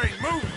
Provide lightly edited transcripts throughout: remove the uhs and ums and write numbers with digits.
Hey, move!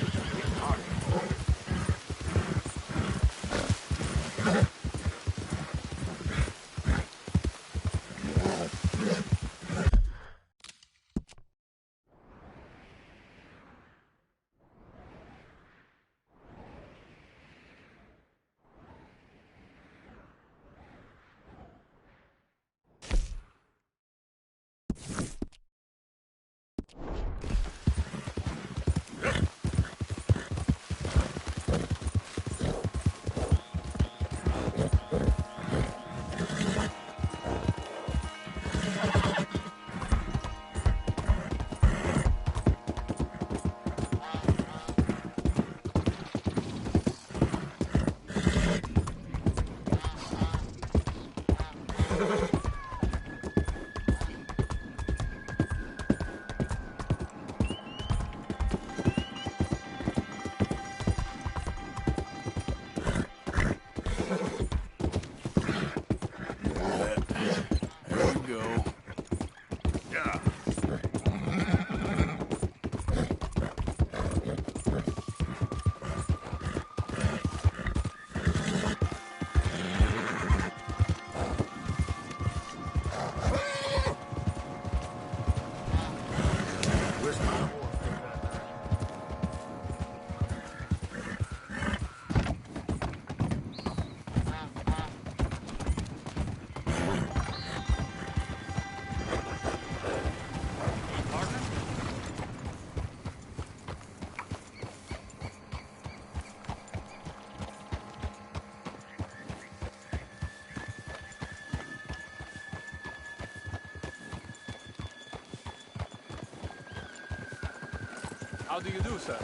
How do you do, sir?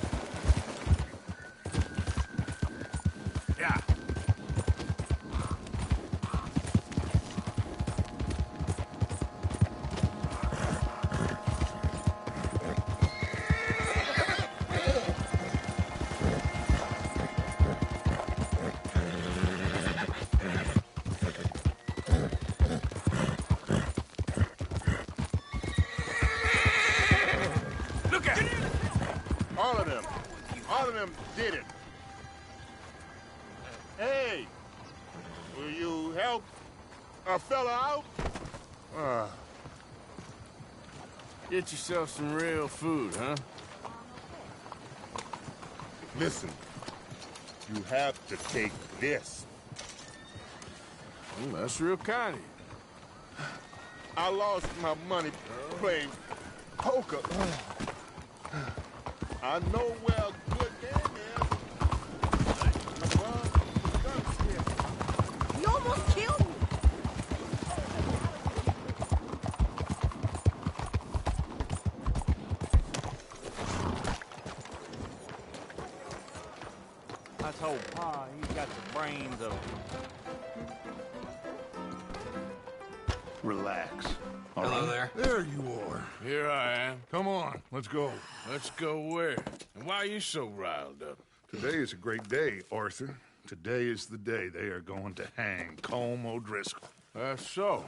Yeah. Look at it! All of them. All of them did it. Hey! Will you help a fella out? Get yourself some real food, huh? Listen. You have to take this. Well, that's real kind of you. I lost my money playing poker. I know where a good game is. You almost killed me. I told Pa he's got the brains of... Relax. All Hello right? there. There you are. Here I am. Come on, let's go. Let's go where? And why are you so riled up? Today is a great day, Arthur. Today is the day they are going to hang Colm O'Driscoll. That's so.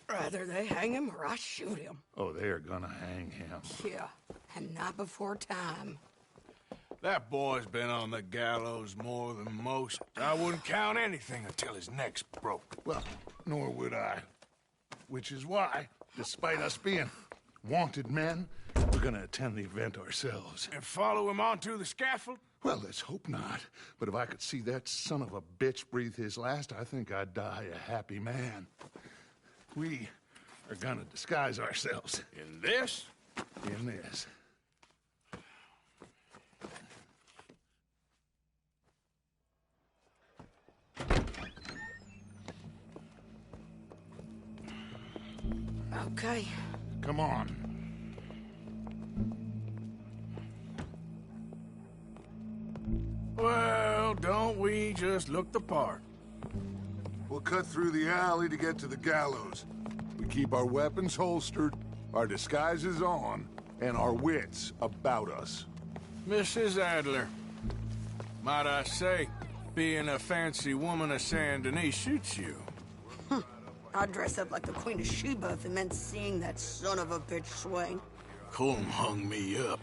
Rather they hang him or I shoot him. Oh, they are gonna hang him. Yeah, and not before time. That boy's been on the gallows more than most. I wouldn't count anything until his neck's broke. Well, nor would I. Which is why, despite us being wanted men, we're gonna attend the event ourselves. And follow him onto the scaffold? Well, let's hope not. But if I could see that son of a bitch breathe his last, I think I'd die a happy man. We are gonna disguise ourselves In this? in this. Okay. Come on. Well, don't we just look the part? We'll cut through the alley to get to the gallows. We keep our weapons holstered, our disguises on, and our wits about us. Mrs. Adler, might I say, being a fancy woman of Saint Denis suits you. I'd dress up like the Queen of Sheba if it meant seeing that son of a bitch swing. Colm hung me up.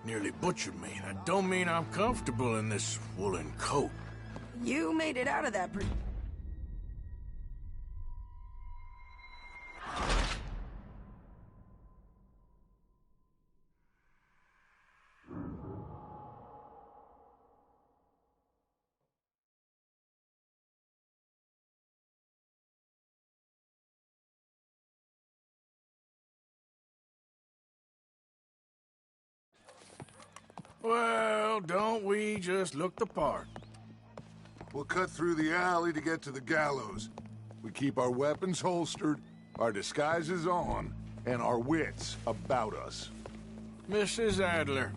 Nearly butchered me. That don't mean I'm comfortable in this woolen coat. You made it out of that Well, don't we just look the part? We'll cut through the alley to get to the gallows. We keep our weapons holstered, our disguises on, and our wits about us. Mrs. Adler,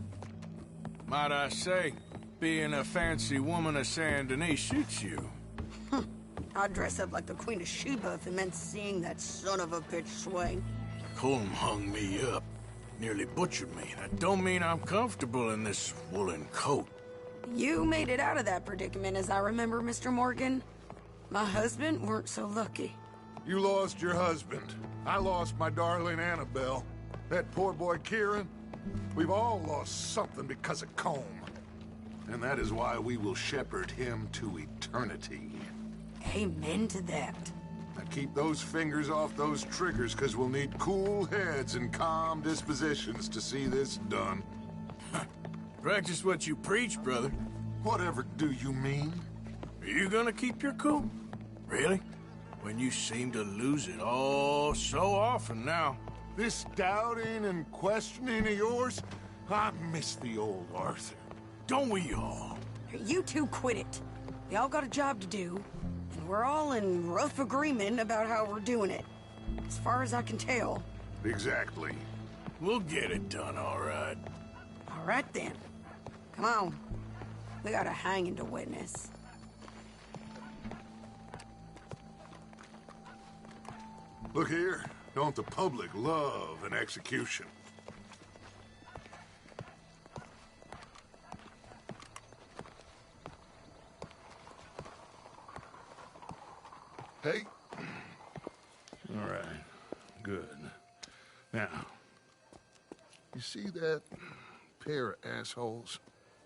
might I say, being a fancy woman of Saint Denis suits you. I'd dress up like the Queen of Sheba if it meant seeing that son of a bitch swing. Colm hung me up. Nearly butchered me. That don't mean I'm comfortable in this woolen coat. You made it out of that predicament, as I remember, Mr. Morgan. My husband weren't so lucky. You lost your husband. I lost my darling Annabelle. That poor boy Kieran. We've all lost something because of Colm. And that is why we will shepherd him to eternity. Amen to that. Now keep those fingers off those triggers, because we'll need cool heads and calm dispositions to see this done. Practice what you preach, brother. Whatever do you mean? Are you gonna keep your cool? Really? When you seem to lose it all so often now. This doubting and questioning of yours, I miss the old Arthur. Don't we all? You two quit it. We all got a job to do, and we're all in rough agreement about how we're doing it. As far as I can tell. Exactly. We'll get it done, all right. All right, then. Come on. We got a hanging to witness. Look here. Don't the public love an execution? Hey. All right. Good. Now, you see that pair of assholes?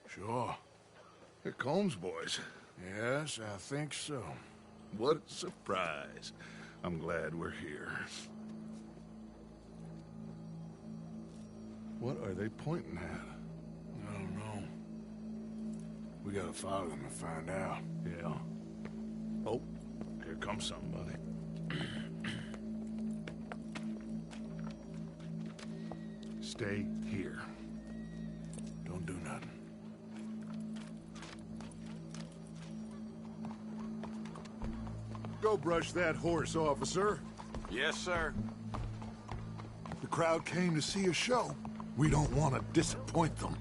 Sure. They're Combs boys. Yes, I think so. What a surprise. I'm glad we're here. What are they pointing at? I don't know. We gotta follow them and find out. Yeah. Oh, here comes somebody. Stay here. Don't do nothing. Go brush that horse, officer. Yes, sir. The crowd came to see a show. We don't want to disappoint them.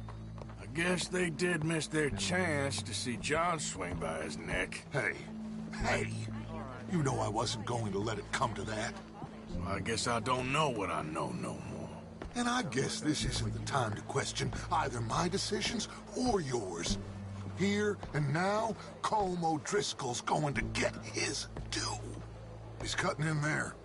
I guess they did miss their chance to see John swing by his neck. Hey, you know I wasn't going to let it come to that. So I guess I don't know what I know no more. And I guess this isn't the time to question either my decisions or yours. Here and now, Colm O'Driscoll's going to get his due. He's cutting in there.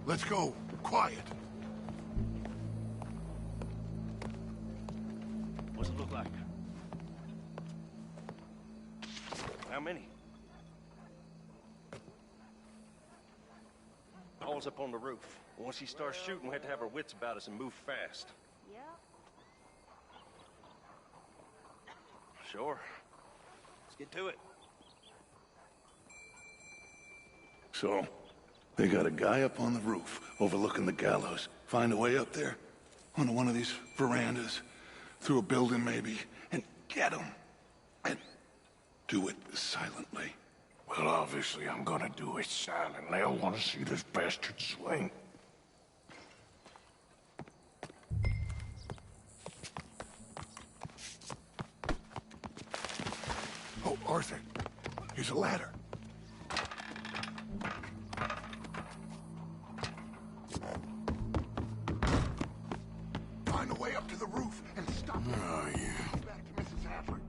Let's go. Quiet. What's it look like? How many? Paul's up on the roof. Once he starts shooting, we have to have our wits about us and move fast. Yep. Sure. Let's get to it. So, they got a guy up on the roof overlooking the gallows. Find a way up there, onto one of these verandas, through a building maybe, and get him. And do it silently. Well, obviously I'm gonna do it silently. I want to see this bastard swing. Oh, Arthur, here's a ladder. Find a way up to the roof and stop him. Oh, yeah. Back to Mrs. Adler.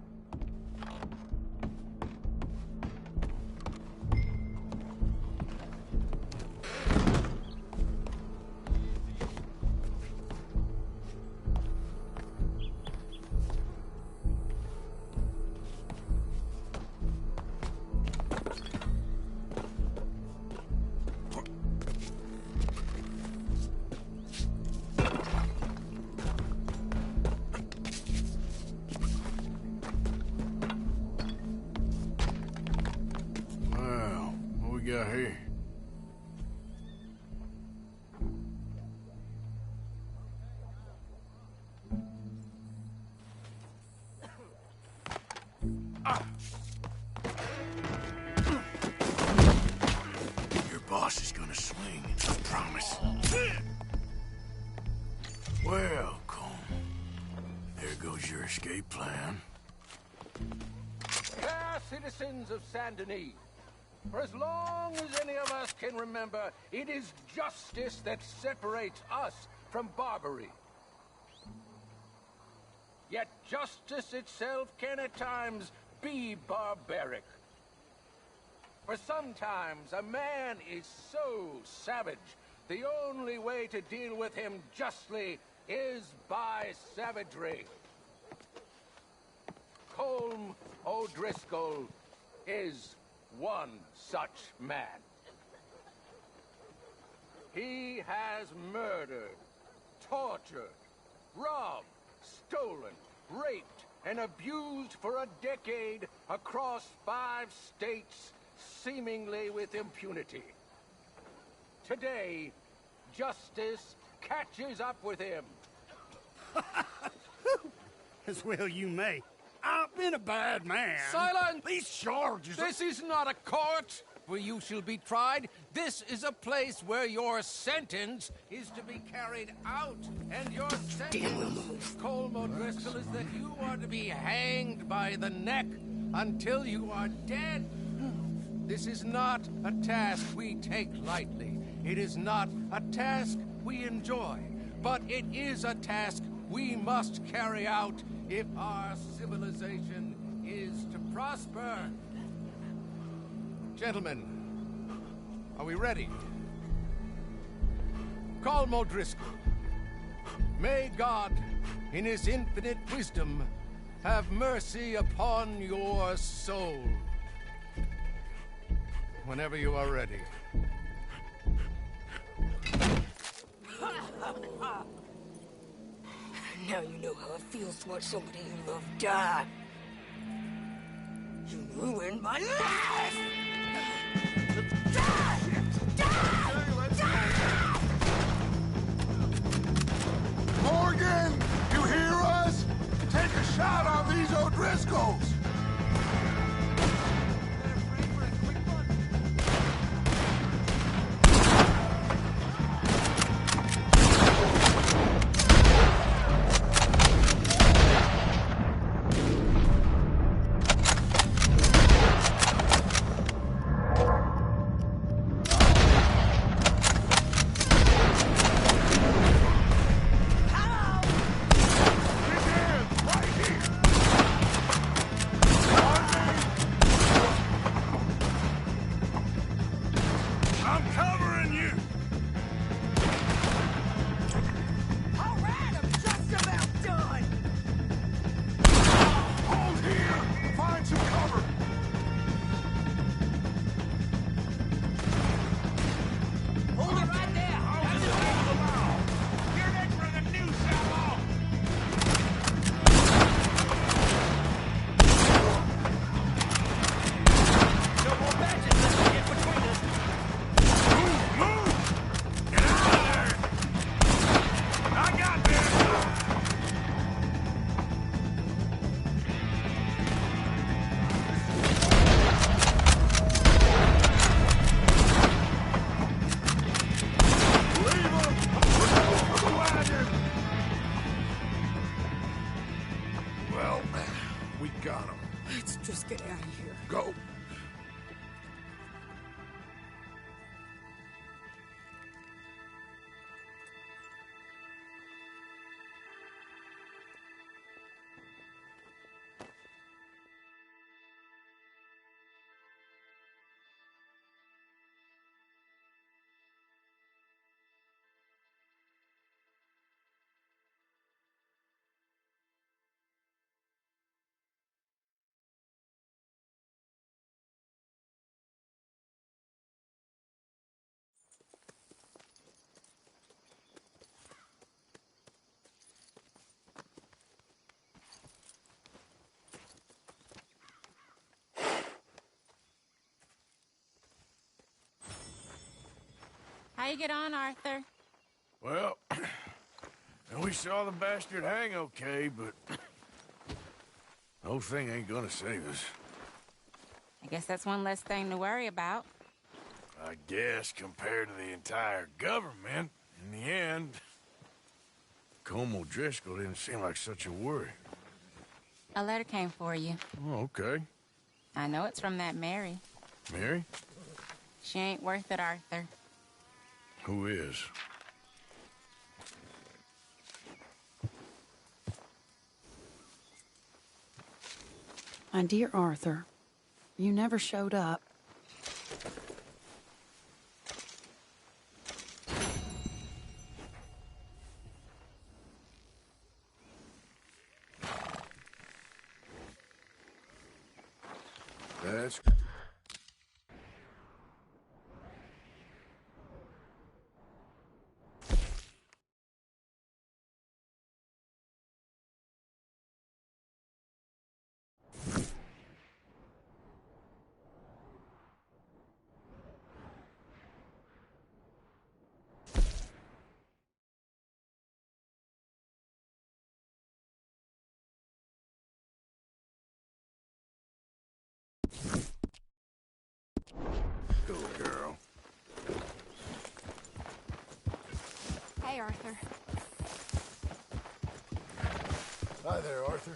got here? Your boss is gonna swing, I promise. Well, Colm, there goes your escape plan. Fair citizens of Saint Denis, for as long as any of us can remember, it is justice that separates us from Barbary. Yet justice itself can at times be barbaric. For sometimes a man is so savage, the only way to deal with him justly is by savagery. Colm O'Driscoll is one such man. He has murdered, tortured, robbed, stolen, raped, and abused for a decade across 5 states, seemingly with impunity. Today, justice catches up with him. As well you may. I've been a bad man. Silence! These charges... This is not a court where you shall be tried. This is a place where your sentence is to be carried out. And your sentence, Colm O'Driscoll, is that you are to be hanged by the neck until you are dead. This is not a task we take lightly. It is not a task we enjoy. But it is a task we must carry out if our civilization is to prosper. Gentlemen, are we ready? Colm O'Driscoll, may God, in his infinite wisdom, have mercy upon your soul. Whenever you are ready. Now you know how it feels to watch somebody you love die. You ruined my life! Morgan, you hear us? Take a shot on these O'Driscolls! How you get on, Arthur? Well, we saw the bastard hang okay, but the whole thing ain't gonna save us. I guess that's one less thing to worry about. I guess compared to the entire government, in the end, Colm O'Driscoll didn't seem like such a worry. A letter came for you. Oh, okay. I know it's from that Mary. Mary? She ain't worth it, Arthur. Who is? My dear Arthur, you never showed up. That's... Go, girl. Hey, Arthur. Hi there, Arthur.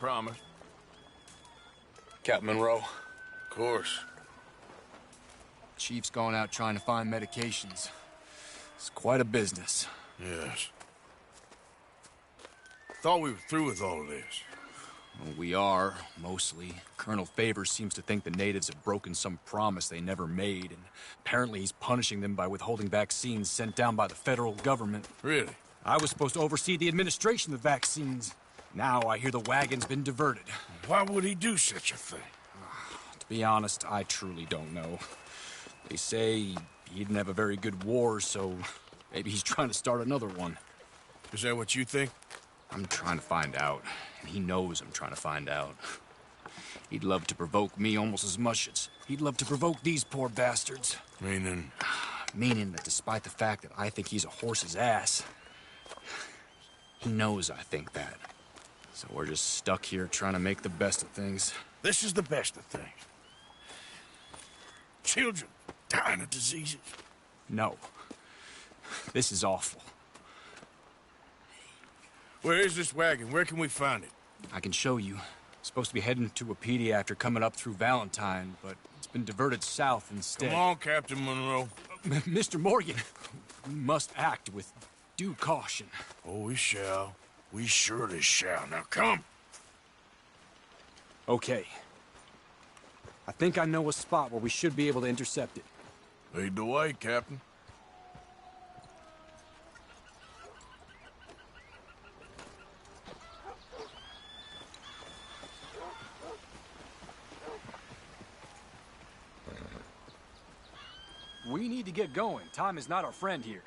promised. Captain Monroe. Of course. Chief's gone out trying to find medications. It's quite a business. Yes. Thought we were through with all of this. Well, we are, mostly. Colonel Favors seems to think the natives have broken some promise they never made, and apparently he's punishing them by withholding vaccines sent down by the federal government. Really? I was supposed to oversee the administration of the vaccines. Now I hear the wagon's been diverted. Why would he do such a thing? To be honest, I truly don't know. They say he didn't have a very good war, so maybe he's trying to start another one. Is that what you think? I'm trying to find out, and he knows I'm trying to find out. He'd love to provoke me almost as much as he'd love to provoke these poor bastards. Meaning? Meaning that despite the fact that I think he's a horse's ass, he knows I think that. So we're just stuck here trying to make the best of things. This is the best of things. Children dying of diseases. No. This is awful. Where is this wagon? Where can we find it? I can show you. Supposed to be heading to Wapiti after coming up through Valentine, but it's been diverted south instead. Come on, Captain Monroe. Mr. Morgan, we must act with due caution. Oh, we shall. We surely shall. Now, come. Okay. I think I know a spot where we should be able to intercept it. Lead the way, Captain. We need to get going. Time is not our friend here.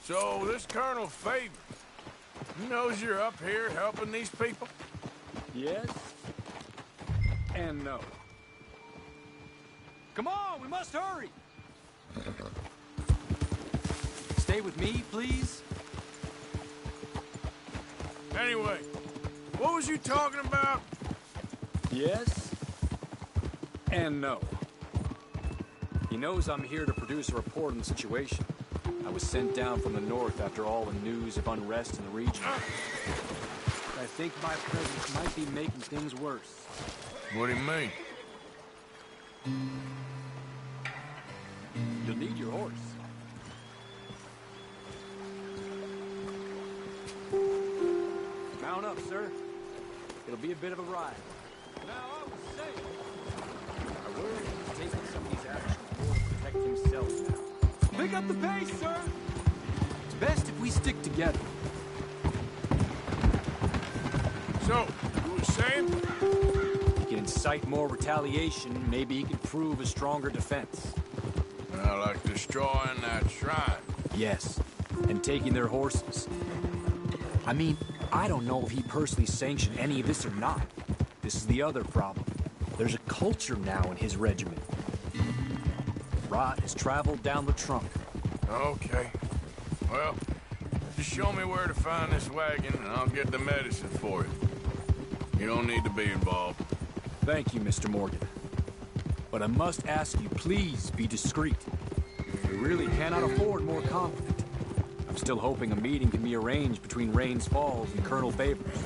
So, this Colonel Favors, he knows you're up here helping these people? Yes. And no. Come on, we must hurry! Stay with me, please. Anyway, what was you talking about? Yes. And no. He knows I'm here to produce a report on the situation. I was sent down from the north after all the news of unrest in the region. I think my presence might be making things worse. What do you mean? You'll need your horse. Mount up, sir. It'll be a bit of a ride. Now, I was saying... I worry he's taking some of these actions more to protect himself now. Pick up the pace, sir! It's best if we stick together. So, you were saying? He can incite more retaliation. Maybe he can prove a stronger defense. Like destroying that shrine. Yes, and taking their horses. I mean, I don't know if he personally sanctioned any of this or not. This is the other problem. There's a culture now in his regiment. Rot has traveled down the trunk. Okay. Well, just show me where to find this wagon, and I'll get the medicine for it. You don't need to be involved. Thank you, Mr. Morgan. But I must ask you, please be discreet. We really cannot afford more conflict. I'm still hoping a meeting can be arranged between Rains Falls and Colonel Favors.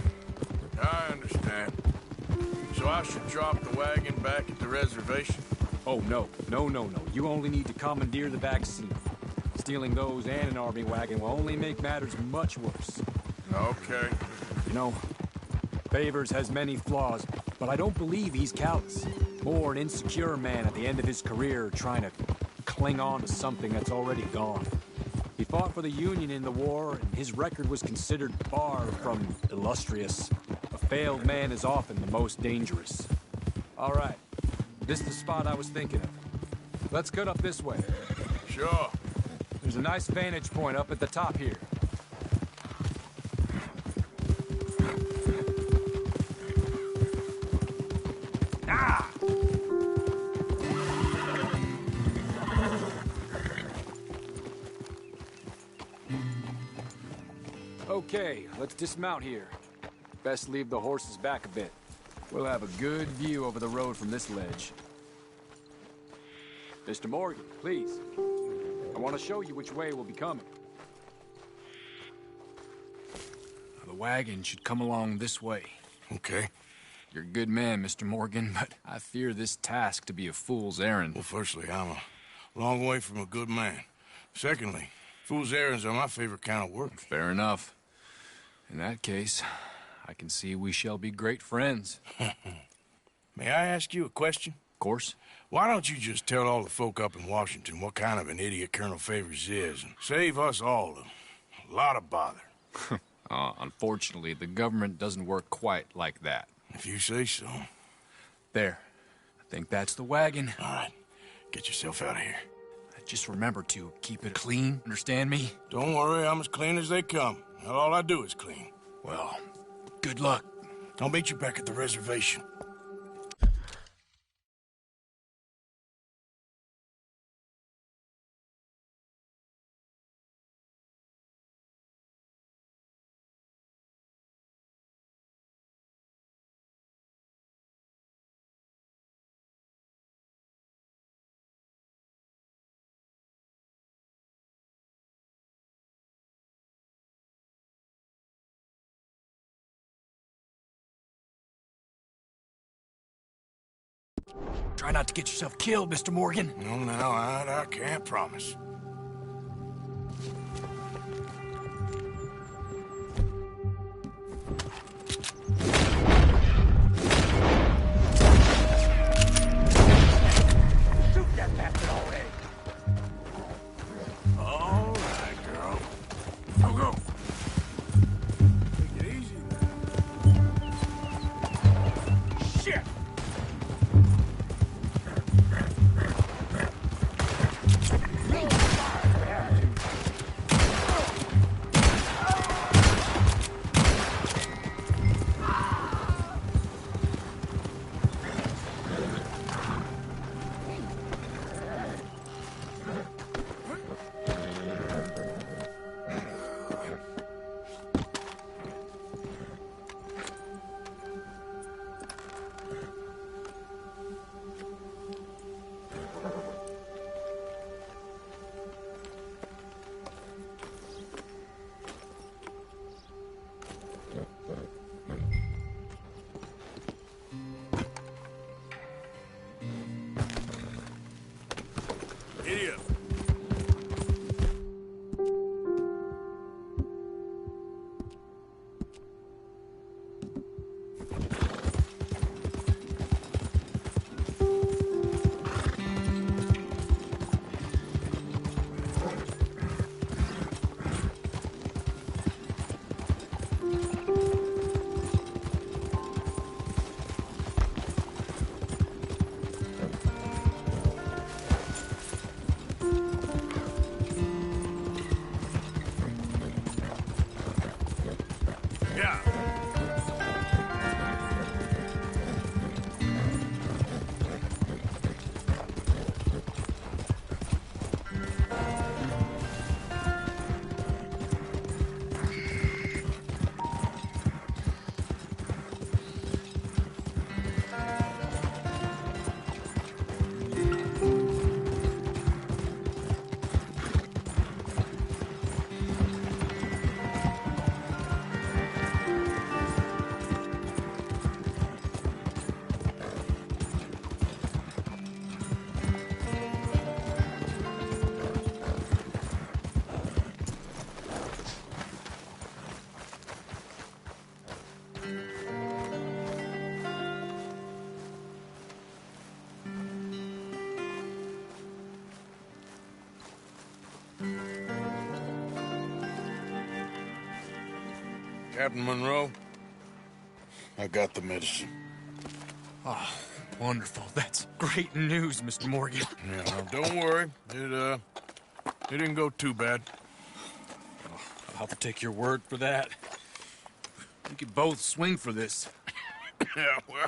I understand. So I should drop the wagon back at the reservation? Oh, no. No. You only need to commandeer the vaccine. Stealing those and an army wagon will only make matters much worse. Okay. You know, Favors has many flaws, but I don't believe he's callous. More an insecure man at the end of his career trying to cling on to something that's already gone. He fought for the Union in the war, and his record was considered far from illustrious. A failed man is often the most dangerous. All right. This is the spot I was thinking of. Let's cut up this way. Sure. There's a nice vantage point up at the top here. Ah! Okay, let's dismount here. Best leave the horses back a bit. We'll have a good view over the road from this ledge. Mr. Morgan, please. I want to show you which way we'll be coming. The wagon should come along this way. Okay. You're a good man, Mr. Morgan, but I fear this task to be a fool's errand. Well, firstly, I'm a long way from a good man. Secondly, fool's errands are my favorite kind of work. Fair enough. In that case, I can see we shall be great friends. May I ask you a question? Of course. Why don't you just tell all the folk up in Washington what kind of an idiot Colonel Favors is and save us all a lot of bother? Unfortunately, the government doesn't work quite like that. If you say so. There. I think that's the wagon. All right. Get yourself out of here. Just remember to keep it clean, understand me? Don't worry, I'm as clean as they come. Not all I do is clean. Well, good luck. I'll meet you back at the reservation. Try not to get yourself killed, Mr. Morgan. No, now, I can't promise. Shoot that bastard already! All right, girl. Go, go. Take it easy now. Shit! Idiot. Yeah. Captain Monroe, I got the medicine. Oh, wonderful. That's great news, Mr. Morgan. Yeah, now, don't worry. It didn't go too bad. I'll take your word for that. We could both swing for this. Yeah, well,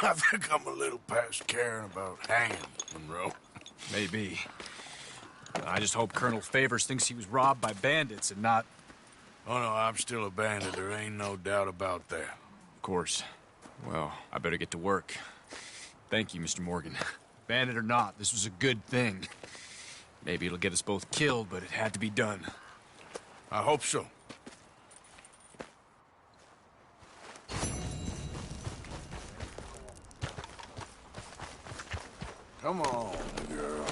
I think I'm a little past caring about hanging, Monroe. Maybe. I just hope Colonel Favors thinks he was robbed by bandits and not... Oh, no, I'm still a bandit. There ain't no doubt about that. Of course. Well, I better get to work. Thank you, Mr. Morgan. Bandit or not, this was a good thing. Maybe it'll get us both killed, but it had to be done. I hope so. Come on, girl.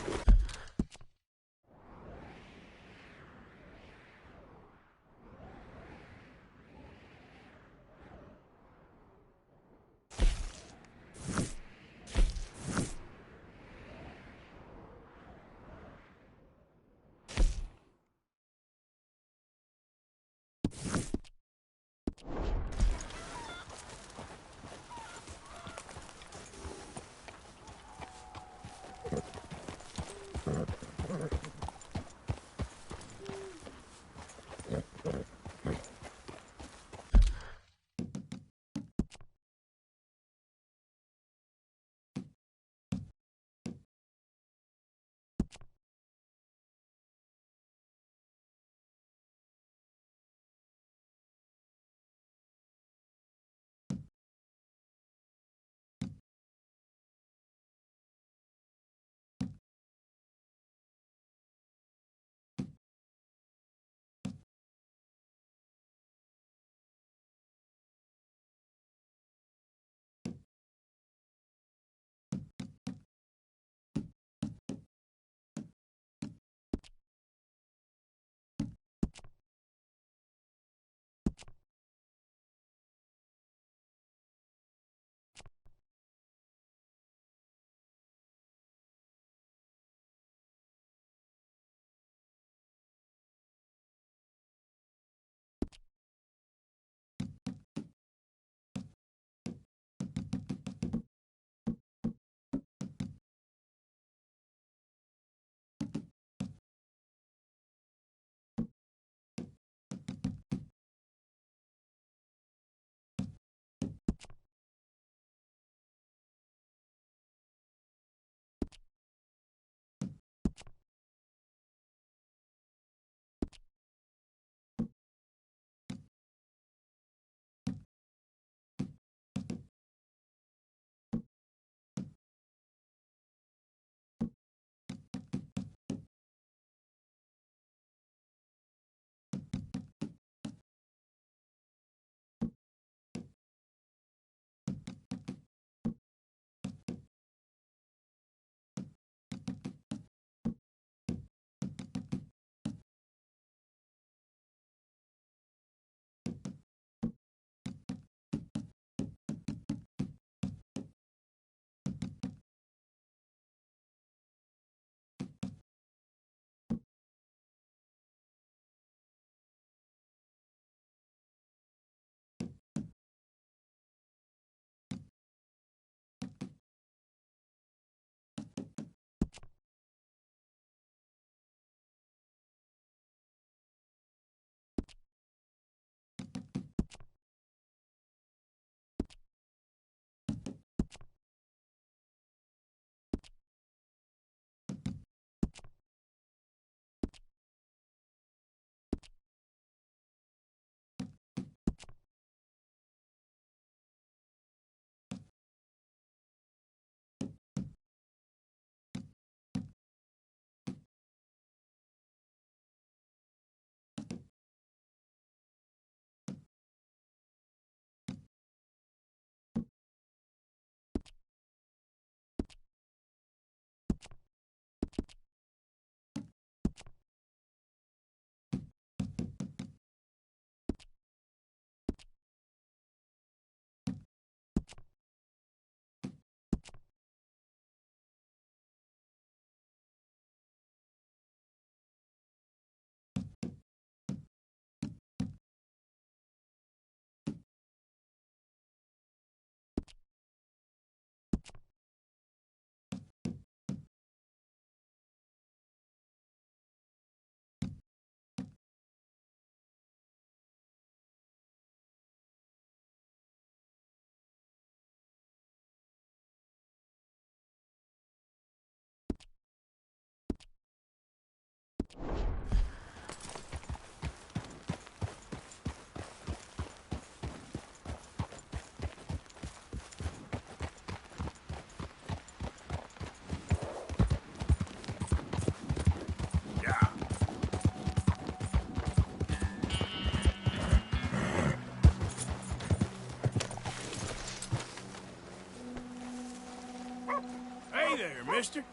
Hey there, mister.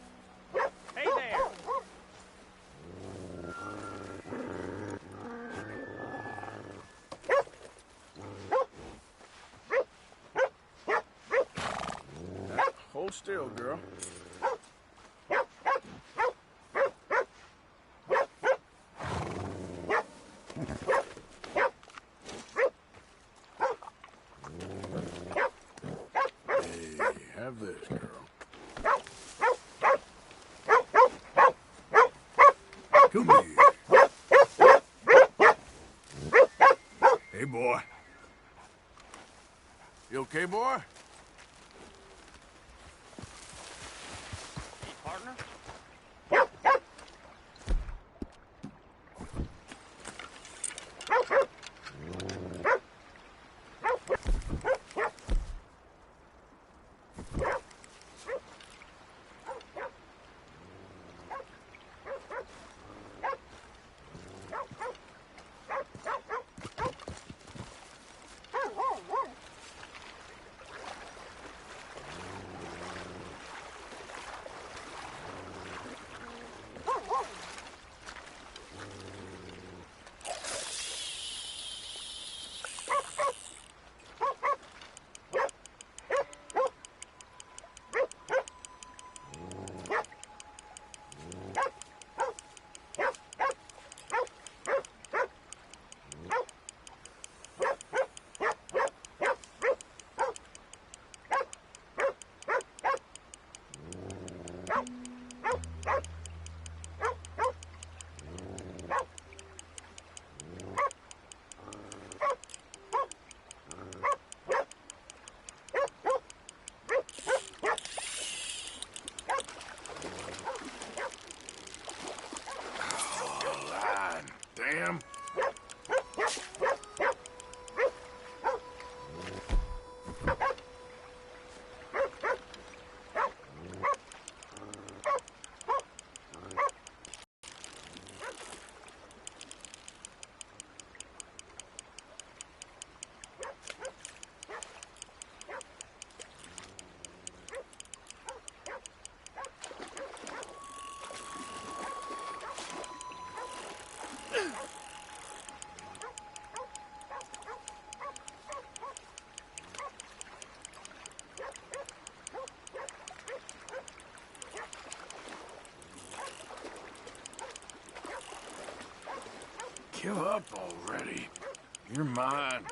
Hey there! Hold still, girl. Hey, have this, girl. Come here. Hey, boy. You okay, boy? Hey, partner? Damn. Give up already. You're mine.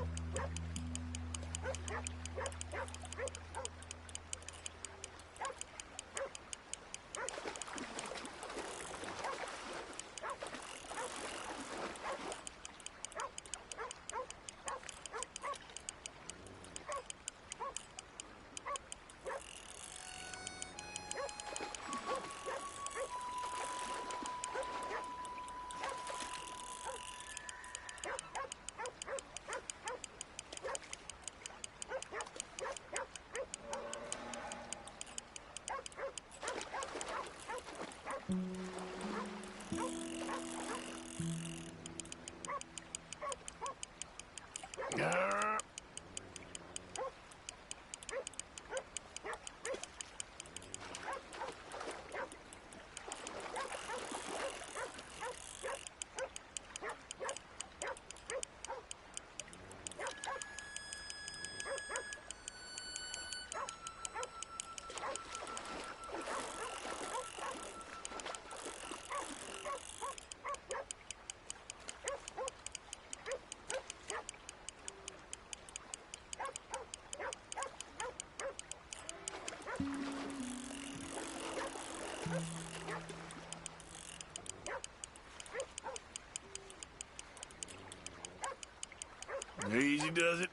Easy does it.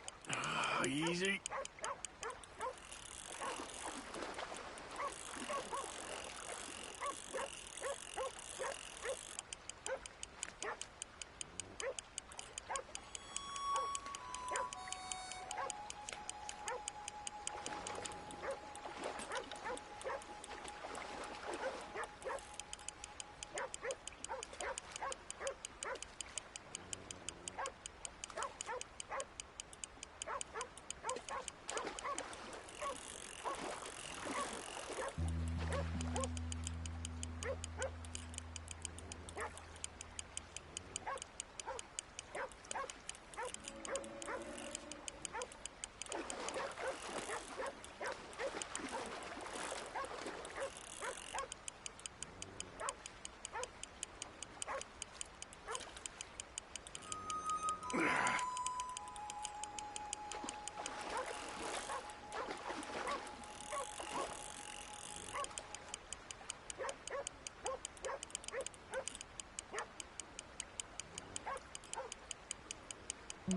Easy.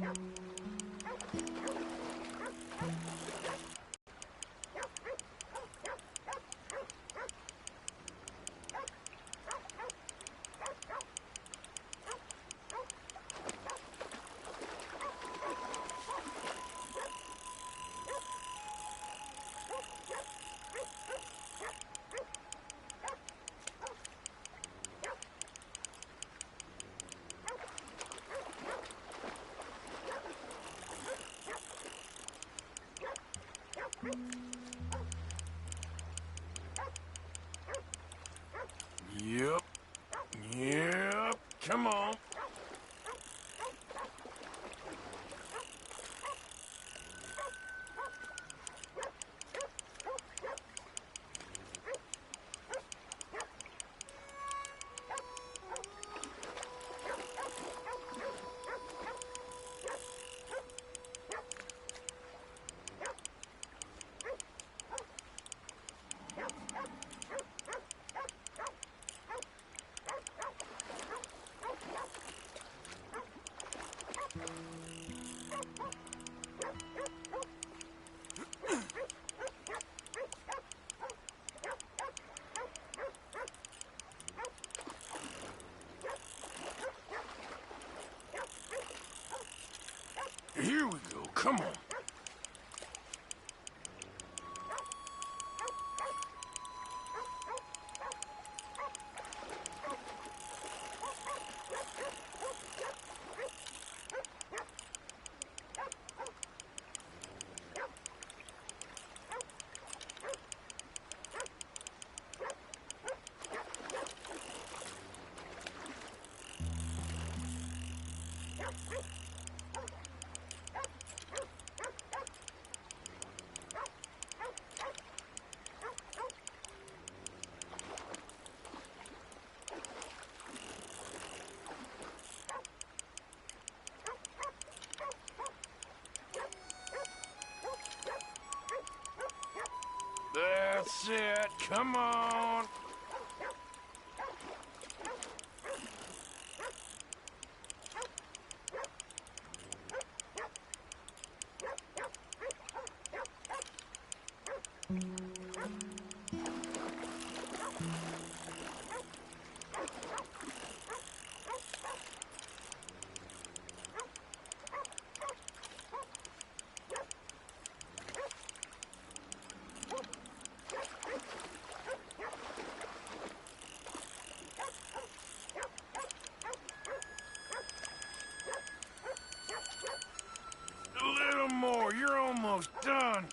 Yep. Yep. Come on. Here we go. Come on. That's it. Come on. A little more. You're almost done.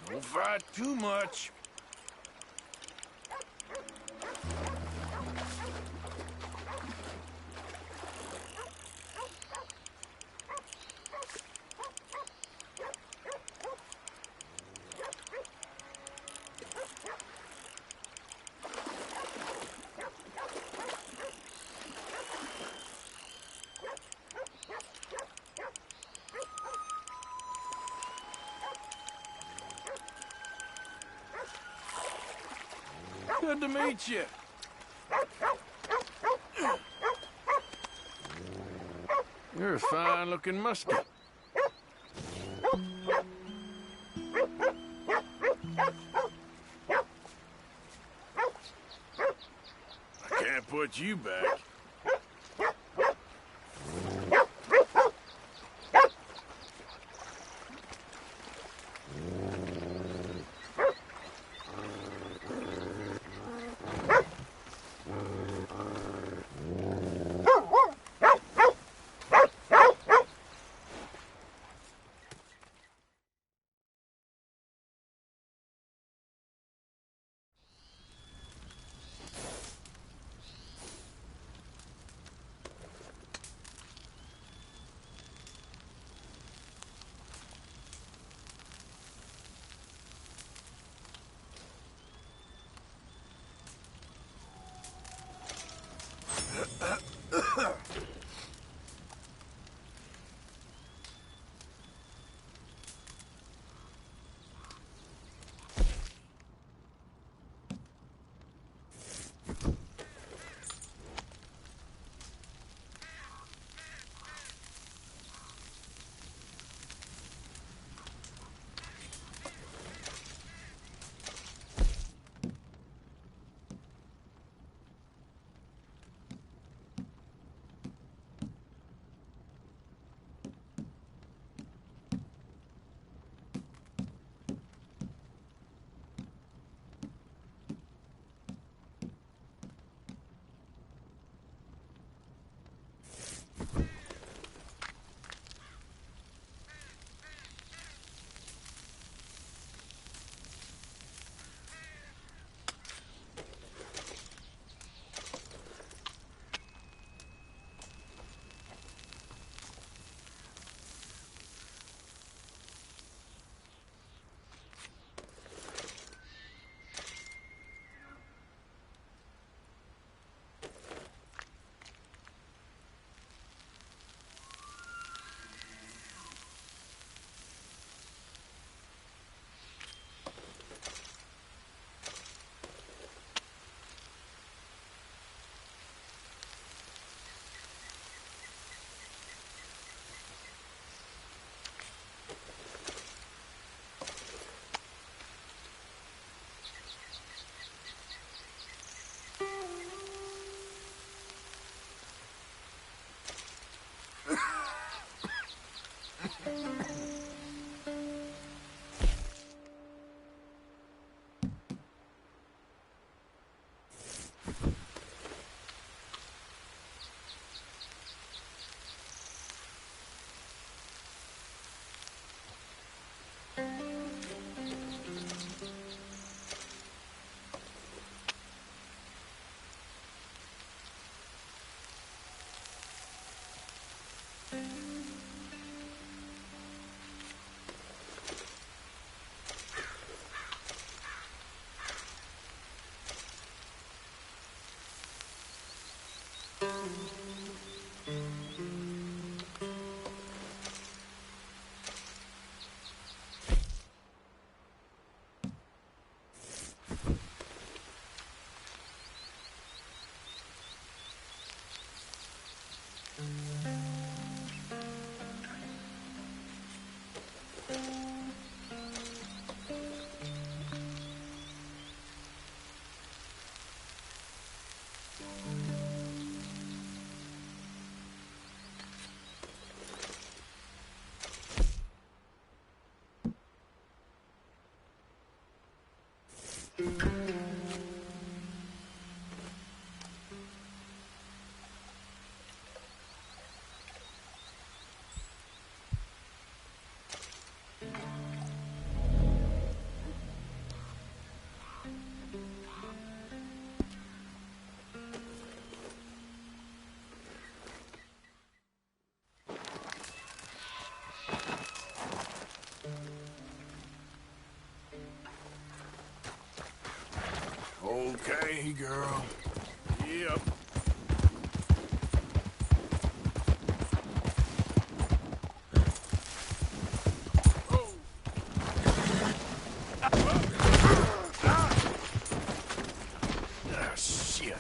Don't fight too much. Good to meet you. You're a fine-looking musket. I can't put you back. okay, girl? Yep. Ah, shit.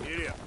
Giddy up.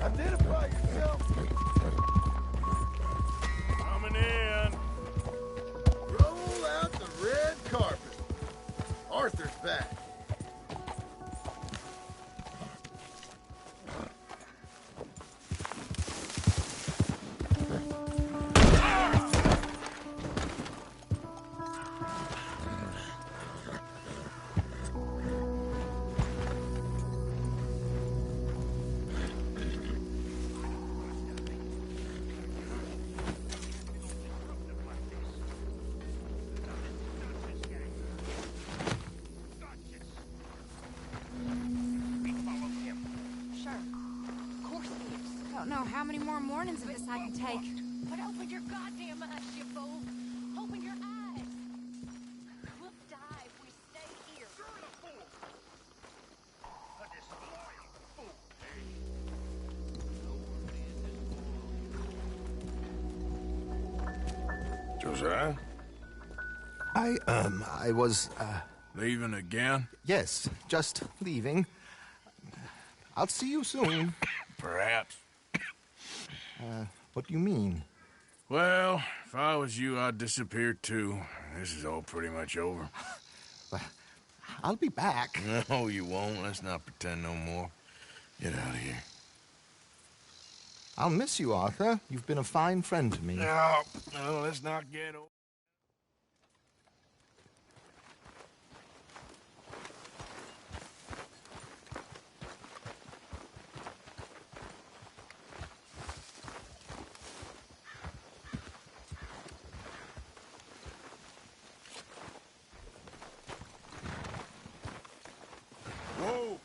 Identify yourself. Coming in. Roll out the red carpet. Arthur's back. I don't know how many more mornings of this I can take. But open your goddamn eyes, you fool! Open your eyes! We'll die if we stay here. You're a fool! A disloyal fool! Josiah? I was, Leaving again? yes, just leaving. I'll see you soon. Perhaps. What do you mean? Well, if I was you, I'd disappear too. This is all pretty much over. I'll be back. No, you won't. Let's not pretend no more. Get out of here. I'll miss you, Arthur. You've been a fine friend to me. No, let's not get over. Whoa!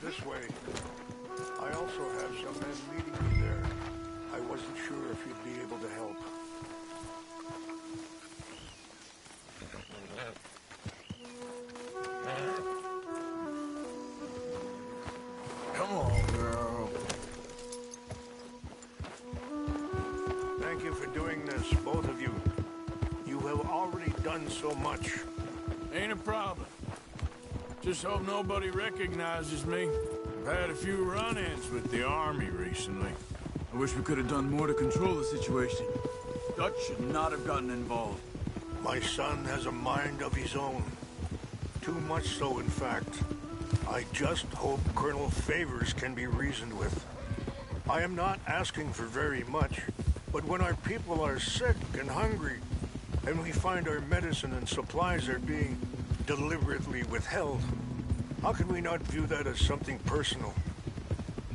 This way. I also have some men meeting me there. I wasn't sure if you'd be able to help. Come on, girl. Thank you for doing this, both of you. You have already done so much. Ain't a problem. Just hope nobody recognizes me. I've had a few run-ins with the army recently. I wish we could have done more to control the situation. Dutch should not have gotten involved. My son has a mind of his own. Too much so, in fact. I just hope Colonel Favors can be reasoned with. I am not asking for very much, but when our people are sick and hungry, and we find our medicine and supplies are being deliberately withheld, how can we not view that as something personal?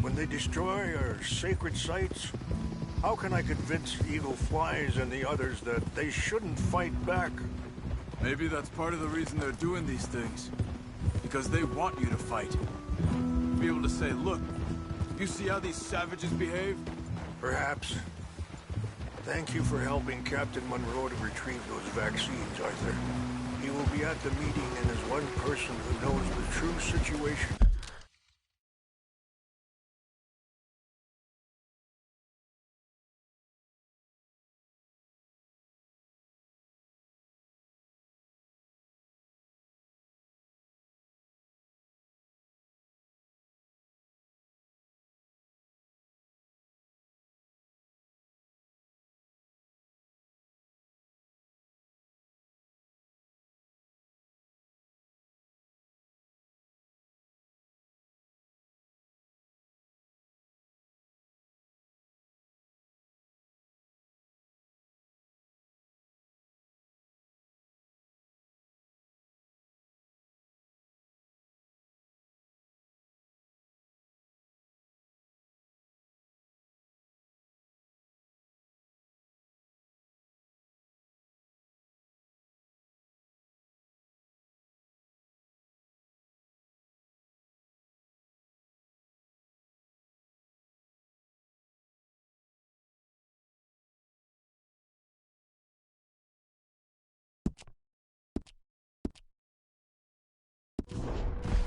When they destroy our sacred sites, how can I convince Eagle Flies and the others that they shouldn't fight back? Maybe that's part of the reason they're doing these things. Because they want you to fight. Be able to say, look, you see how these savages behave? Perhaps. Thank you for helping Captain Monroe to retrieve those vaccines, Arthur. He will be at the meeting and is one person who knows the true situation.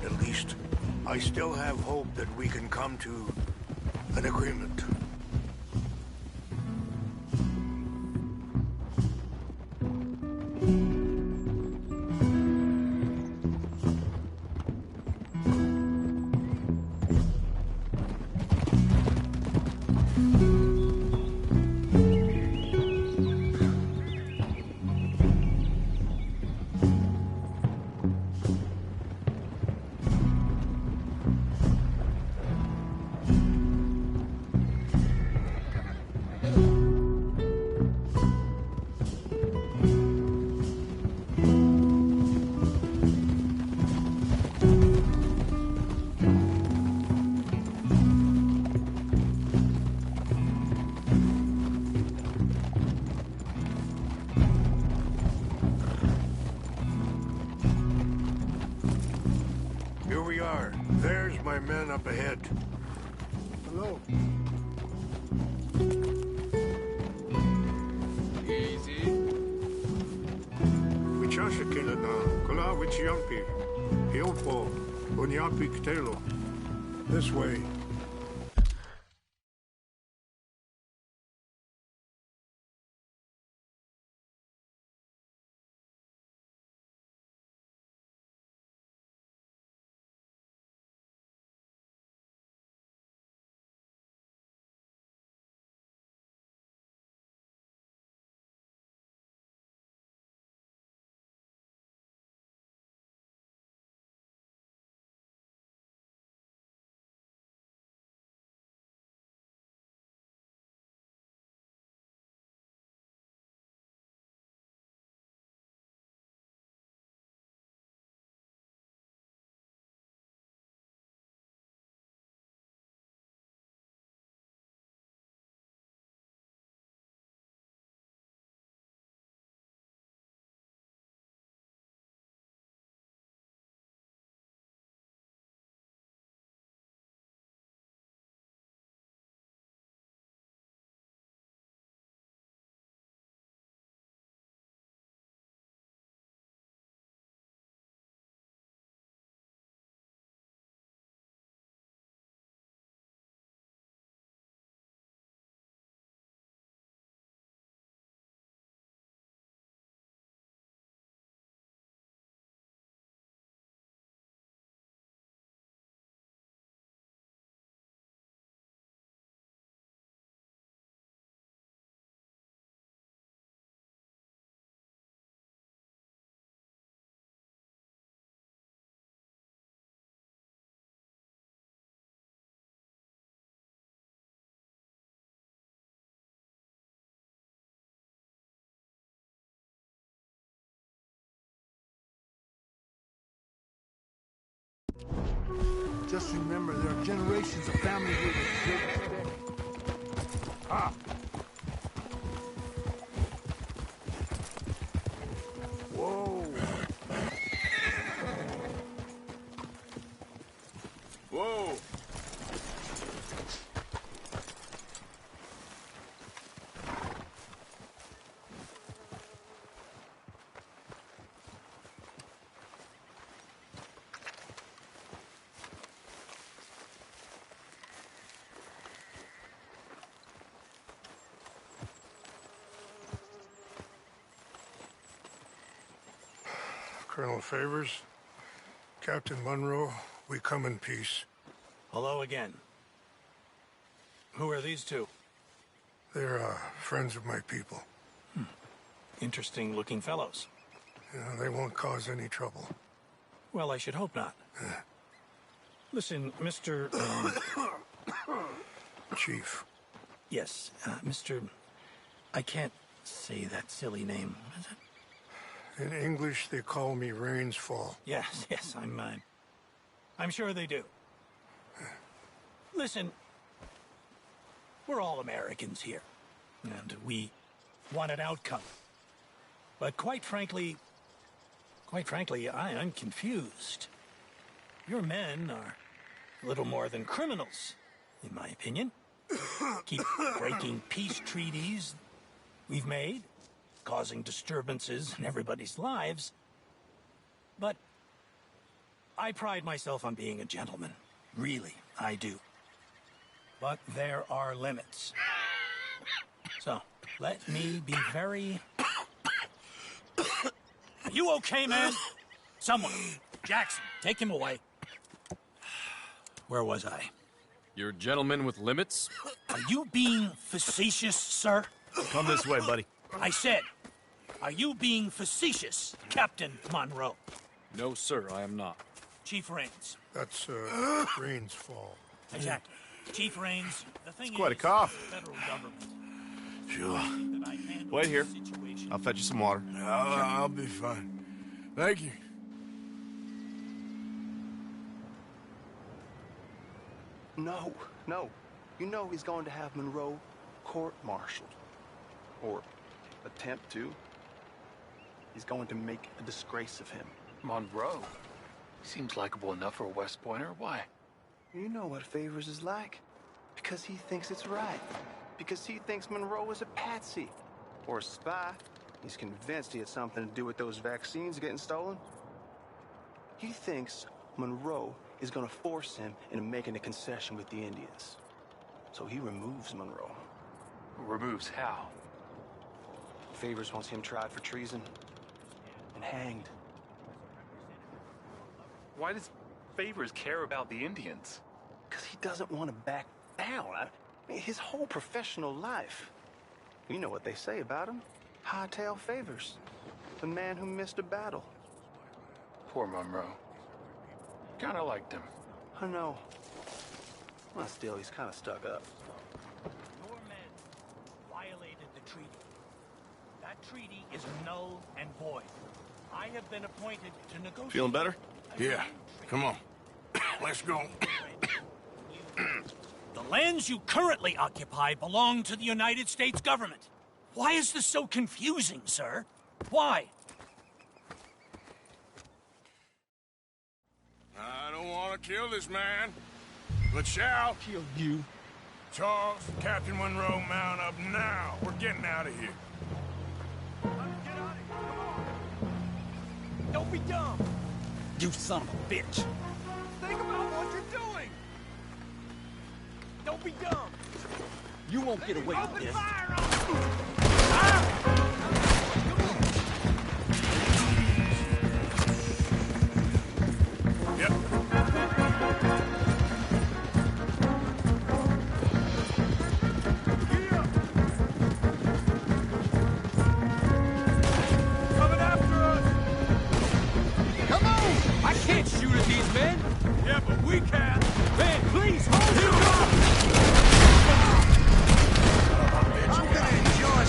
At least, I still have hope that we can come to an agreement. up ahead. Hello. Easy. Wichasha Kilana, Kula Wichiampi, Hiopo, Bunyapi Ktelo. This way. Just remember, there are generations of family roots. Ah! Whoa! Whoa! Colonel Favors, Captain Monroe, we come in peace. Hello again. Who are these two? They're friends of my people. Interesting looking fellows. They won't cause any trouble. Well, I should hope not. Listen, Mr. Chief. Yes, Mr. I can't say that silly name, is it? In English, they call me Rains Fall. Yes, I'm sure they do. Listen, we're all Americans here, and we want an outcome. But quite frankly, I'm confused. Your men are a little more than criminals, in my opinion. Keep breaking peace treaties we've made, causing disturbances in everybody's lives. But I pride myself on being a gentleman. Really, I do. But there are limits. So, let me be very... Are you okay, man? Someone. Jackson, take him away. Where was I? You're a gentleman with limits? Are you being facetious, sir? Come this way, buddy. I said, are you being facetious, Captain Monroe? No, sir, I am not. Chief Rains. That's, Rains Fall. Exactly. Chief Rains, the thing It's quite a is, cough. federal government. Sure. Wait here. I'll fetch you some water. I'll be fine. Thank you. No. You know he's going to have Monroe court-martialed. Or attempt to. He's going to make a disgrace of him. Monroe? Seems likable enough for a West Pointer. Why? You know what Favors is like. Because he thinks it's right. Because he thinks Monroe is a patsy. Or a spy. He's convinced he had something to do with those vaccines getting stolen. He thinks Monroe is gonna force him into making a concession with the Indians. So he removes Monroe. Removes how? Favors wants him tried for treason and hanged. Why does Favors care about the Indians? Because he doesn't want to back down. I mean, his whole professional life. You know what they say about him. Hightail Favors. The man who missed a battle. Poor Monroe. Kinda liked him. I know. Well, still, he's kind of stuck up. Your men violated the treaty. That treaty is null and void. I have been appointed to negotiate. Feeling better? Yeah. Come on. Let's go. The lands you currently occupy belong to the United States government. Why is this so confusing, sir? Why? I don't want to kill this man, but shall kill you. Charles, Captain Monroe, mount up now. We're getting out of here. Don't be dumb. You son of a bitch. Think about what you're doing. Don't be dumb. You won't get away with this. Yep. Coming after us. Come on! I can't shoot at these men! Yeah, but we can. Man, please, hold him up! I'm gonna enjoy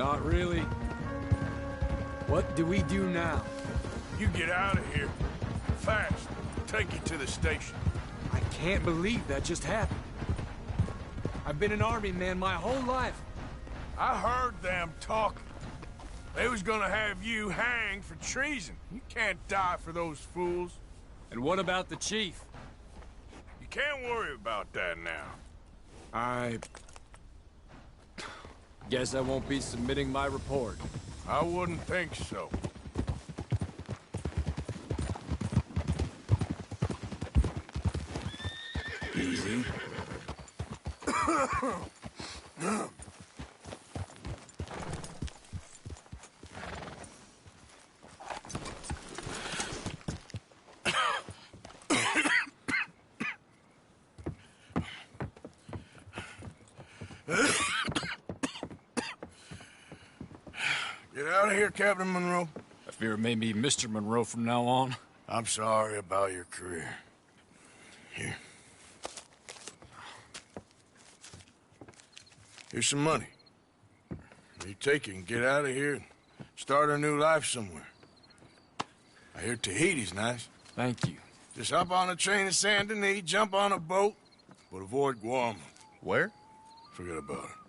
Not really. What do we do now? You get out of here. Fast. Take you to the station. I can't believe that just happened. I've been an army man my whole life. I heard them talking. They was gonna have you hanged for treason. You can't die for those fools. And what about the chief? You can't worry about that now. I guess I won't be submitting my report. I wouldn't think so. Easy. there, Captain Monroe? I fear it may be Mr. Monroe from now on. I'm sorry about your career. Here. Here's some money. You take it and get out of here and start a new life somewhere. I hear Tahiti's nice. Thank you. Just hop on a train to Saint Denis, jump on a boat, but avoid Guam. Where? Forget about it.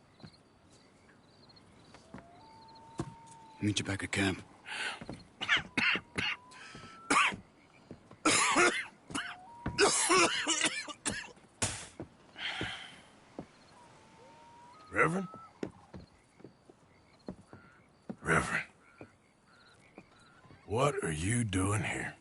Meet you back at camp. Reverend? Reverend. What are you doing here?